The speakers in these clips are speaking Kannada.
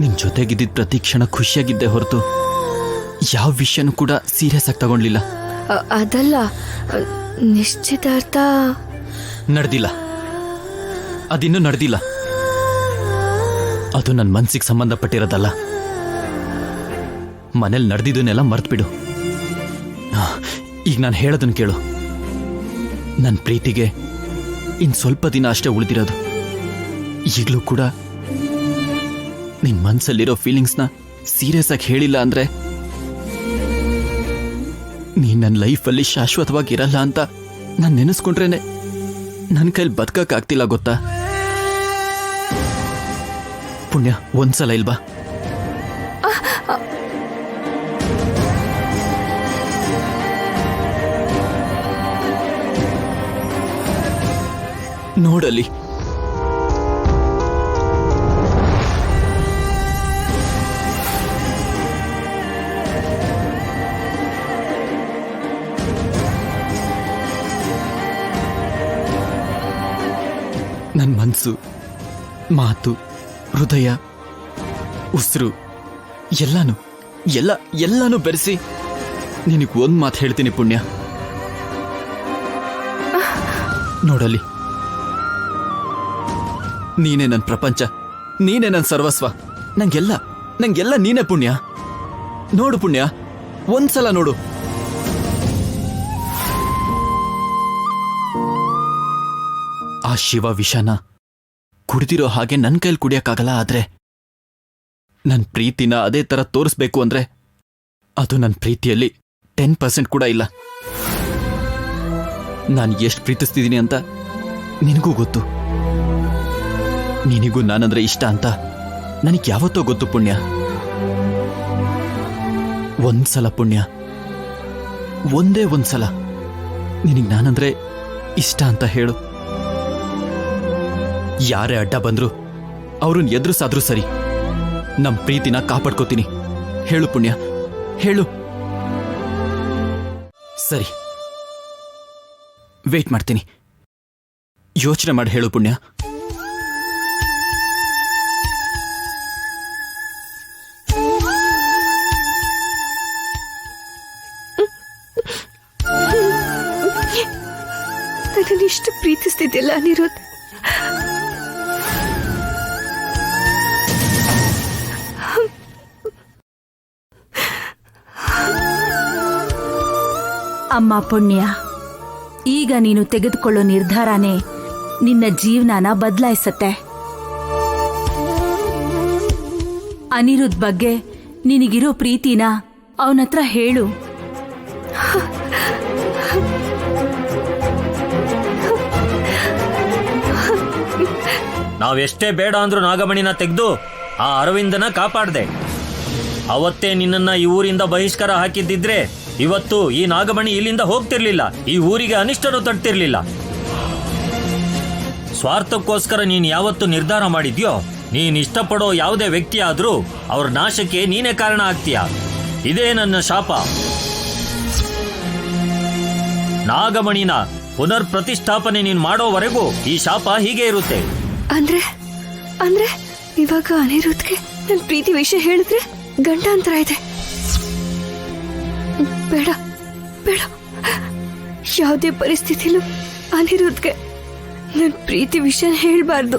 ನಿನ್ ಜೊತೆಗಿದ್ದಿದ್ ಪ್ರತಿ ಕ್ಷಣ ಖುಷಿಯಾಗಿದ್ದೆ ಹೊರತು ಯಾವ ವಿಷಯನೂ ಕೂಡ ಸೀರಿಯಸ್ ಆಗಿ ತಗೊಂಡ್ಲಿಲ್ಲ. ಅದಲ್ಲ, ನಿಶ್ಚಿತಾರ್ಥ ನಡೆದಿಲ್ಲ. ಅದಿನ್ನೂ ನಡೆದಿಲ್ಲ. ಅದು ನನ್ನ ಮನ್ಸಿಗೆ ಸಂಬಂಧಪಟ್ಟಿರೋದಲ್ಲ. ಮನೇಲಿ ನಡೆದಿದ್ದನ್ನೆಲ್ಲ ಮರ್ತ್ಬಿಡು. ಈಗ ನಾನು ಹೇಳೋದನ್ನ ಕೇಳು. ನನ್ನ ಪ್ರೀತಿಗೆ ಇನ್ ಸ್ವಲ್ಪ ದಿನ ಅಷ್ಟೇ ಉಳಿದಿರೋದು. ಈಗಲೂ ಕೂಡ ನಿನ್ ಮನ್ಸಲ್ಲಿರೋ ಫೀಲಿಂಗ್ಸ್ನ ಸೀರಿಯಸ್ ಆಗಿ ಹೇಳಿಲ್ಲ ಅಂದ್ರೆ ನೀನ್ ನನ್ನ ಲೈಫಲ್ಲಿ ಶಾಶ್ವತವಾಗಿರಲ್ಲ ಅಂತ ನಾನು ನೆನೆಸ್ಕೊಂಡ್ರೇನೆ ನನ್ನ ಕೈಲಿ ಬದುಕಕ್ಕಾಗ್ತಿಲ್ಲ ಗೊತ್ತಾ. ಪುಣ್ಯ, ಒಂದ್ಸಲ ಇಲ್ವಾ? ನೋಡಲಿ. ನನ್ನ ಮನಸ್ಸು, ಮಾತು, ಹೃದಯ, ಉಸಿರು ಎಲ್ಲಾನು ಬೆರೆಸಿ ನಿನಗೆ ಒಂದು ಮಾತು ಹೇಳ್ತೀನಿ ಪುಣ್ಯ. ನೋಡಲಿ, ನೀನೇ ನನ್ನ ಪ್ರಪಂಚ, ನೀನೇ ನನ್ನ ಸರ್ವಸ್ವ. ನಂಗೆಲ್ಲ ನೀನೇ ಪುಣ್ಯ. ನೋಡು ಪುಣ್ಯ, ಒಂದ್ಸಲ ನೋಡು. ಆ ಶಿವ ವಿಷನ ಕುಡಿದಿರೋ ಹಾಗೆ ನನ್ನ ಕೈಲಿ ಕುಡಿಯಕ್ಕಾಗಲ್ಲ. ಆದ್ರೆ ನನ್ನ ಪ್ರೀತಿನ ಅದೇ ತರ ತೋರಿಸ್ಬೇಕು ಅಂದ್ರೆ ಅದು ನನ್ನ ಪ್ರೀತಿಯಲ್ಲಿ 10% ಕೂಡ ಇಲ್ಲ. ನಾನು ಎಷ್ಟು ಪ್ರೀತಿಸ್ತಿದ್ದೀನಿ ಅಂತ ನಿನಗೂ ಗೊತ್ತು. ನಿನಗೂ ನಾನಂದ್ರೆ ಇಷ್ಟ ಅಂತ ನನಗೆ ಯಾವತ್ತೋ ಗೊತ್ತು ಪುಣ್ಯ. ಒಂದ್ಸಲ ಪುಣ್ಯ, ಒಂದೇ ಒಂದ್ಸಲ ನಿನಗೆ ನಾನಂದ್ರೆ ಇಷ್ಟ ಅಂತ ಹೇಳು. ಯಾರೇ ಅಡ್ಡ ಬಂದ್ರು ಅವ್ರನ್ನ ಎದುರಿಸಾದ್ರೂ ಸರಿ, ನಮ್ ಪ್ರೀತಿನ ಕಾಪಾಡ್ಕೋತೀನಿ. ಹೇಳು ಪುಣ್ಯ, ಹೇಳು. ಸರಿ, ವೇಟ್ ಮಾಡ್ತೀನಿ. ಯೋಚನೆ ಮಾಡಿ ಹೇಳು ಪುಣ್ಯ. ನನ್ನನ್ನಿಷ್ಟು ಪ್ರೀತಿಸ್ತಿದ್ದಿಲ್ಲ ಅನಿರುದ್ಧ್. ಅಮ್ಮ ಪುಣ್ಯ, ಈಗ ನೀನು ತೆಗೆದುಕೊಳ್ಳೋ ನಿರ್ಧಾರನೇ ನಿನ್ನ ಜೀವನನ ಬದಲಾಯಿಸತ್ತೆ. ಅನಿರುದ್ಧ್ ಬಗ್ಗೆ ನಿನಗಿರೋ ಪ್ರೀತಿನ ಅವನತ್ರ ಹೇಳು. ನಾವೆಷ್ಟೇ ಬೇಡ ಅಂದ್ರೂ ನಾಗಮಣಿನ ತೆಗೆದು ಆ ಅರವಿಂದನ ಕಾಪಾಡ್ದೆ. ಅವತ್ತೇ ನಿನ್ನನ್ನ ಈ ಊರಿಂದ ಬಹಿಷ್ಕಾರ ಹಾಕಿದ್ದಿದ್ರೆ ಇವತ್ತು ಈ ನಾಗಮಣಿ ಇಲ್ಲಿಂದ ಹೋಗ್ತಿರ್ಲಿಲ್ಲ, ಈ ಊರಿಗೆ ಅನಿಷ್ಟನೂ ತಡ್ತಿರ್ಲಿಲ್ಲ. ಸ್ವಾರ್ಥಕ್ಕೋಸ್ಕರ ನೀನು ಯಾವತ್ತು ನಿರ್ಧಾರ ಮಾಡಿದ್ಯೋ, ನೀನ್ ಇಷ್ಟಪಡೋ ಯಾವುದೇ ವ್ಯಕ್ತಿ ಆದ್ರೂ ಅವ್ರ ನಾಶಕ್ಕೆ ನೀನೇ ಕಾರಣ ಆಗ್ತೀಯ. ಇದೇ ನನ್ನ ಶಾಪ. ನಾಗಮಣಿನ ಪುನರ್ ಪ್ರತಿಷ್ಠಾಪನೆ ನೀನ್ ಮಾಡೋವರೆಗೂ ಈ ಶಾಪ ಹೀಗೆ ಇರುತ್ತೆ. ಅಂದ್ರೆ ಇವಾಗ ಅನಿರುದ್ಧ್ಗೆ ನನ್ನ ಪ್ರೀತಿ ವಿಷಯ ಹೇಳಿದ್ರೆ ಗಂಡಾಂತರ ಇದೆ. ಬೇಡ ಬೇಡ, ಯಾವುದೇ ಪರಿಸ್ಥಿತಿಲೂ ಅನಿರುದ್ಧ್ಗೆ ನನ್ನ ಪ್ರೀತಿ ವಿಷಯ ಹೇಳ್ಬಾರ್ದು.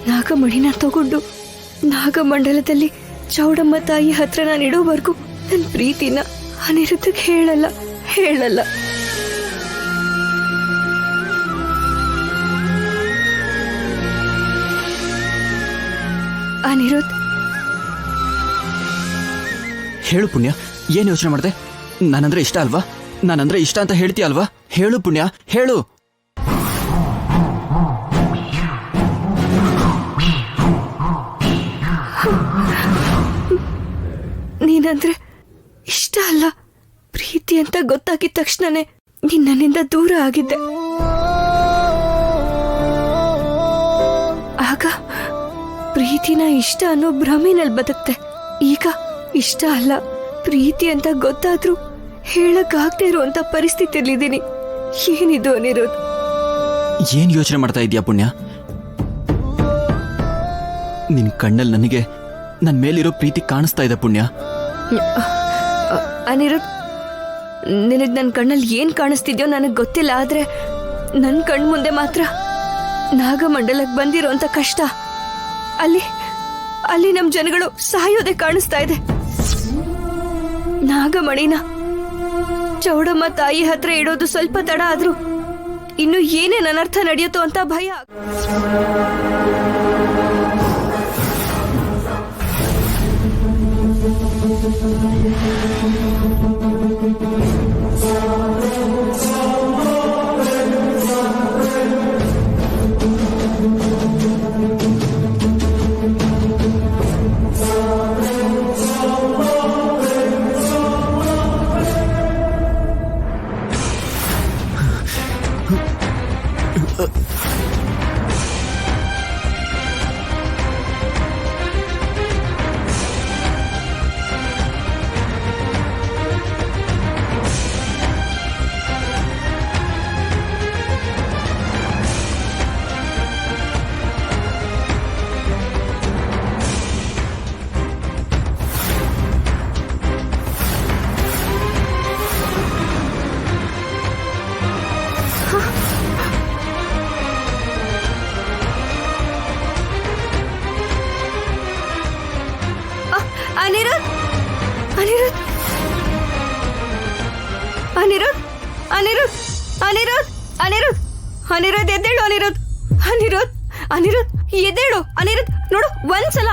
ನಾಗಮಣಿನ ತಗೊಂಡು ನಾಗಮಂಡಲದಲ್ಲಿ ಚೌಡಮ್ಮ ತಾಯಿ ಹತ್ರ ನಾನು ಇಡೋವರೆಗೂ ನನ್ನ ಪ್ರೀತಿನ ಅನಿರುದ್ಧ್ಗೆ ಹೇಳಲ್ಲ. ಅನಿರುದ್ಧ್, ಹೇಳು ಪುಣ್ಯ, ಏನ್ ಯೋಚನೆ ಮಾಡಿದೆ? ನಾನಂದ್ರೆ ಇಷ್ಟ ಅಲ್ವಾ? ನಾನಂದ್ರೆ ಇಷ್ಟ ಅಂತ ಹೇಳ್ತೀಯ ಅಲ್ವಾ? ಹೇಳು ಪುಣ್ಯ, ಹೇಳು. ನೀನಂದ್ರೆ ಇಷ್ಟ ಅಲ್ಲ, ಪ್ರೀತಿ ಅಂತ ಗೊತ್ತಾಗಿದ ತಕ್ಷಣನೇ ನೀನ್ ನನ್ನಿಂದ ದೂರ ಆಗಿದ್ದೆ. ಆಗ ಪ್ರೀತಿನ ಇಷ್ಟ ಅನ್ನೋ ಭ್ರಮೆನಲ್ಲಿ ಬದುಕ್ತೆ. ಈಗ ಇಷ್ಟ ಅಲ್ಲ, ಪ್ರೀತಿ ಅಂತ ಗೊತ್ತಾದ್ರೂ ಹೇಳಕ್ಕಾಗದೇ ಇರುವಂತ ಪರಿಸ್ಥಿತಿಯಲ್ಲಿದ್ದೀನಿ. ಏನಿದು ಅನಿರುದ್ಧ್? ಏನ್ ಯೋಚನೆ ಮಾಡ್ತಾ ಇದೀಯಾ ಪುಣ್ಯ? ನಿನ್ ಕಣ್ಣಲ್ಲಿ ನನಗೆ ನನ್ನ ಮೇಲಿರೋ ಪ್ರೀತಿ ಕಾಣಿಸ್ತಾ ಇದೆ ಪುಣ್ಯ. ಅನಿರುದ್ಧ್, ನಿನಗೆ ನನ್ನ ಕಣ್ಣಲ್ಲಿ ಏನು ಕಾಣಿಸ್ತಿದ್ಯೋ ನನಗೆ ಗೊತ್ತಿಲ್ಲ, ಆದರೆ ನನ್ನ ಕಣ್ಣು ಮುಂದೆ ಮಾತ್ರ ನಾಗಮಂಡಲಕ್ಕೆ ಬಂದಿರೋಂಥ ಕಷ್ಟ, ಅಲ್ಲಿ ನಮ್ಮ ಜನಗಳು ಸಾಯೋದೆ ಕಾಣಿಸ್ತಾ ಇದೆ. ನಾಗಮಣಿನ ಚೌಡಮ್ಮ ತಾಯಿ ಹತ್ರ ಇಡೋದು ಸ್ವಲ್ಪ ತಡ ಆದ್ರೂ ಇನ್ನು ಏನೇನು ಅನರ್ಥ ನಡೆಯುತ್ತೋ ಅಂತ ಭಯ. ಅನಿರುದ್ಧ್, ಅನಿರುದ್ಧ್, ಅನಿರುದ್ಧ್, ಅನಿರುದ್ಧ್, ಅನಿರುದ್ಧ್, ಅನಿರುದ್ಧ್, ಅನಿರುದ್ಧ್ ಎದ್ದೇಳು, ಅನಿರುದ್ಧ್, ಅನಿರುದ್ಧ್, ಅನಿರುದ್ಧ್ ಎದ್ದೇಳು, ಅನಿರುದ್ಧ್ ನೋಡು ಒಂದ್ಸಲ